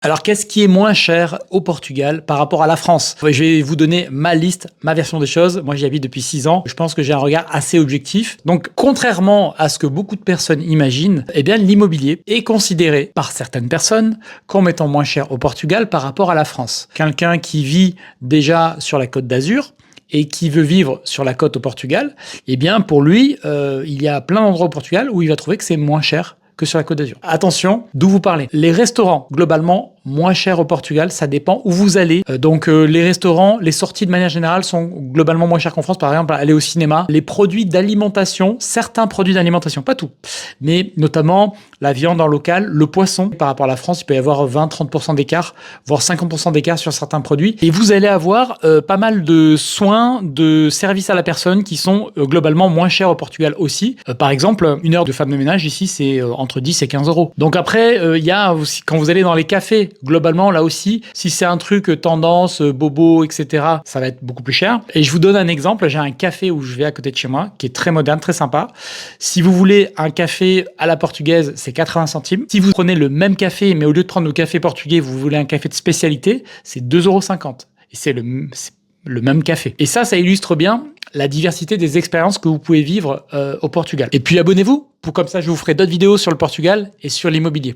Alors, qu'est-ce qui est moins cher au Portugal par rapport à la France? Je vais vous donner ma liste, ma version des choses. Moi, j'y habite depuis 6 ans. Je pense que j'ai un regard assez objectif. Donc, contrairement à ce que beaucoup de personnes imaginent, eh bien, l'immobilier est considéré par certaines personnes comme étant moins cher au Portugal par rapport à la France. Quelqu'un qui vit déjà sur la Côte d'Azur et qui veut vivre sur la côte au Portugal, eh bien, pour lui, il y a plein d'endroits au Portugal où il va trouver que c'est moins cher que sur la Côte d'Azur. Attention, d'où vous parlez. Les restaurants, globalement, moins chers au Portugal, ça dépend où vous allez. Donc les restaurants, les sorties de manière générale sont globalement moins chères qu'en France. Par exemple, aller au cinéma, les produits d'alimentation, certains produits d'alimentation, pas tout, mais notamment la viande en local, le poisson. Par rapport à la France, il peut y avoir 20-30% d'écart, voire 50% d'écart sur certains produits. Et vous allez avoir pas mal de soins, de services à la personne qui sont globalement moins chers au Portugal aussi. Par exemple, une heure de femme de ménage ici, c'est entre 10 et 15 euros. Donc après, il y a aussi, quand vous allez dans les cafés, globalement, là aussi, si c'est un truc tendance, bobo, etc., ça va être beaucoup plus cher. Et je vous donne un exemple. J'ai un café où je vais à côté de chez moi, qui est très moderne, très sympa. Si vous voulez un café à la portugaise, c'est 80 centimes. Si vous prenez le même café, mais au lieu de prendre le café portugais, vous voulez un café de spécialité, c'est 2,50 €. Et c'est le même café. Et ça illustre bien la diversité des expériences que vous pouvez vivre au Portugal. Et puis abonnez-vous, pour comme ça je vous ferai d'autres vidéos sur le Portugal et sur l'immobilier.